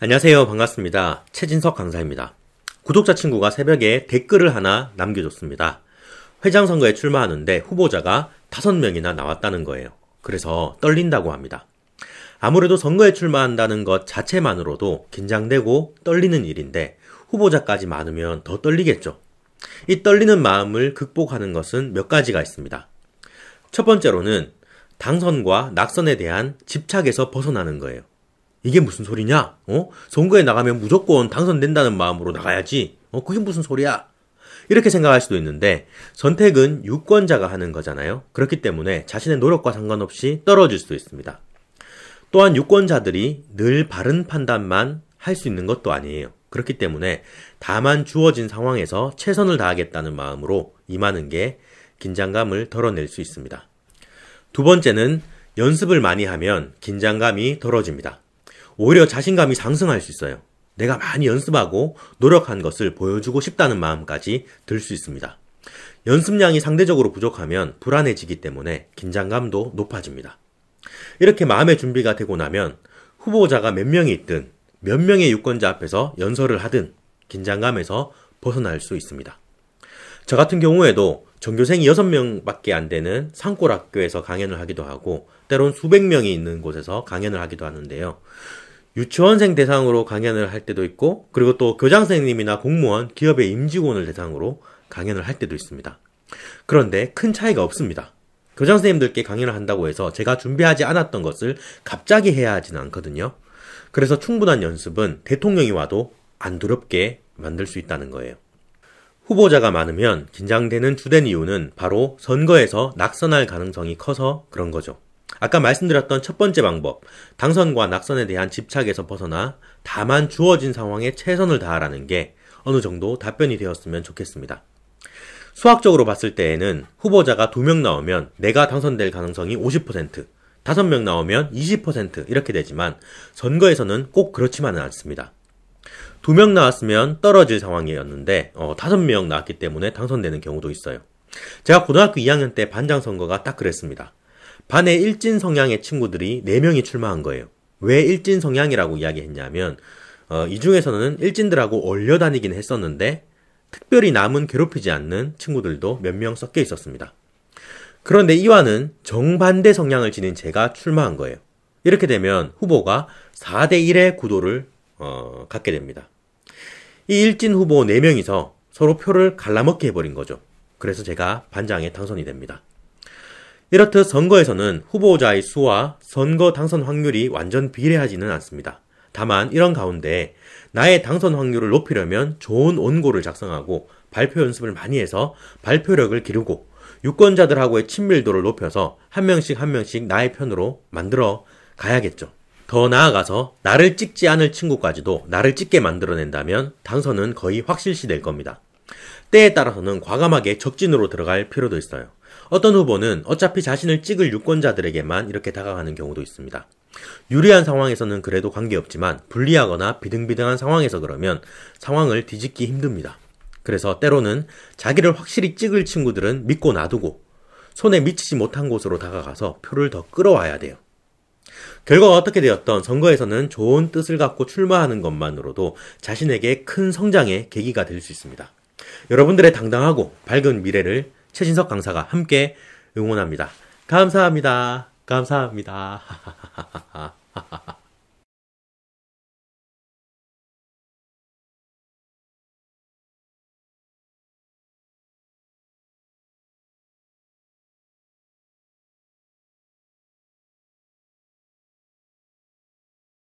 안녕하세요. 반갑습니다. 최진석 강사입니다. 구독자 친구가 새벽에 댓글을 하나 남겨줬습니다. 회장 선거에 출마하는데 후보자가 5명이나 나왔다는 거예요. 그래서 떨린다고 합니다. 아무래도 선거에 출마한다는 것 자체만으로도 긴장되고 떨리는 일인데 후보자까지 많으면 더 떨리겠죠. 이 떨리는 마음을 극복하는 것은 몇 가지가 있습니다. 첫 번째로는 당선과 낙선에 대한 집착에서 벗어나는 거예요. 이게 무슨 소리냐? 선거에 나가면 무조건 당선된다는 마음으로 나가야지. 그게 무슨 소리야? 이렇게 생각할 수도 있는데 선택은 유권자가 하는 거잖아요. 그렇기 때문에 자신의 노력과 상관없이 떨어질 수도 있습니다. 또한 유권자들이 늘 바른 판단만 할 수 있는 것도 아니에요. 그렇기 때문에 다만 주어진 상황에서 최선을 다하겠다는 마음으로 임하는 게 긴장감을 덜어낼 수 있습니다. 두 번째는 연습을 많이 하면 긴장감이 덜어집니다. 오히려 자신감이 상승할 수 있어요. 내가 많이 연습하고 노력한 것을 보여주고 싶다는 마음까지 들 수 있습니다. 연습량이 상대적으로 부족하면 불안해지기 때문에 긴장감도 높아집니다. 이렇게 마음의 준비가 되고 나면 후보자가 몇 명이 있든 몇 명의 유권자 앞에서 연설을 하든 긴장감에서 벗어날 수 있습니다. 저 같은 경우에도 전교생이 6명밖에 안 되는 산골학교에서 강연을 하기도 하고 때론 수백 명이 있는 곳에서 강연을 하기도 하는데요. 유치원생 대상으로 강연을 할 때도 있고 그리고 또 교장선생님이나 공무원, 기업의 임직원을 대상으로 강연을 할 때도 있습니다. 그런데 큰 차이가 없습니다. 교장선생님들께 강연을 한다고 해서 제가 준비하지 않았던 것을 갑자기 해야 하지는 않거든요. 그래서 충분한 연습은 대통령이 와도 안 두렵게 만들 수 있다는 거예요. 후보자가 많으면 긴장되는 주된 이유는 바로 선거에서 낙선할 가능성이 커서 그런 거죠. 아까 말씀드렸던 첫 번째 방법, 당선과 낙선에 대한 집착에서 벗어나 다만 주어진 상황에 최선을 다하라는 게 어느 정도 답변이 되었으면 좋겠습니다. 수학적으로 봤을 때에는 후보자가 2명 나오면 내가 당선될 가능성이 50%, 5명 나오면 20% 이렇게 되지만 선거에서는 꼭 그렇지만은 않습니다. 2명 나왔으면 떨어질 상황이었는데 5명 나왔기 때문에 당선되는 경우도 있어요. 제가 고등학교 2학년 때 반장 선거가 딱 그랬습니다. 반에 일진 성향의 친구들이 4명이 출마한 거예요. 왜 일진 성향이라고 이야기했냐면 이 중에서는 일진들하고 어울려 다니긴 했었는데 특별히 남은 괴롭히지 않는 친구들도 몇 명 섞여 있었습니다. 그런데 이와는 정반대 성향을 지닌 제가 출마한 거예요. 이렇게 되면 후보가 4대1의 구도를 갖게 됩니다. 이 일진 후보 4명이서 서로 표를 갈라먹게 해버린 거죠. 그래서 제가 반장에 당선이 됩니다. 이렇듯 선거에서는 후보자의 수와 선거 당선 확률이 완전 비례하지는 않습니다. 다만 이런 가운데 나의 당선 확률을 높이려면 좋은 원고를 작성하고 발표 연습을 많이 해서 발표력을 기르고 유권자들하고의 친밀도를 높여서 한 명씩 한 명씩 나의 편으로 만들어 가야겠죠. 더 나아가서 나를 찍지 않을 친구까지도 나를 찍게 만들어낸다면 당선은 거의 확실시 될 겁니다. 때에 따라서는 과감하게 적진으로 들어갈 필요도 있어요. 어떤 후보는 어차피 자신을 찍을 유권자들에게만 이렇게 다가가는 경우도 있습니다. 유리한 상황에서는 그래도 관계없지만 불리하거나 비등비등한 상황에서 그러면 상황을 뒤집기 힘듭니다. 그래서 때로는 자기를 확실히 찍을 친구들은 믿고 놔두고 손에 미치지 못한 곳으로 다가가서 표를 더 끌어와야 돼요. 결과가 어떻게 되었던 선거에서는 좋은 뜻을 갖고 출마하는 것만으로도 자신에게 큰 성장의 계기가 될 수 있습니다. 여러분들의 당당하고 밝은 미래를 최진석 강사가 함께 응원합니다. 감사합니다. 감사합니다.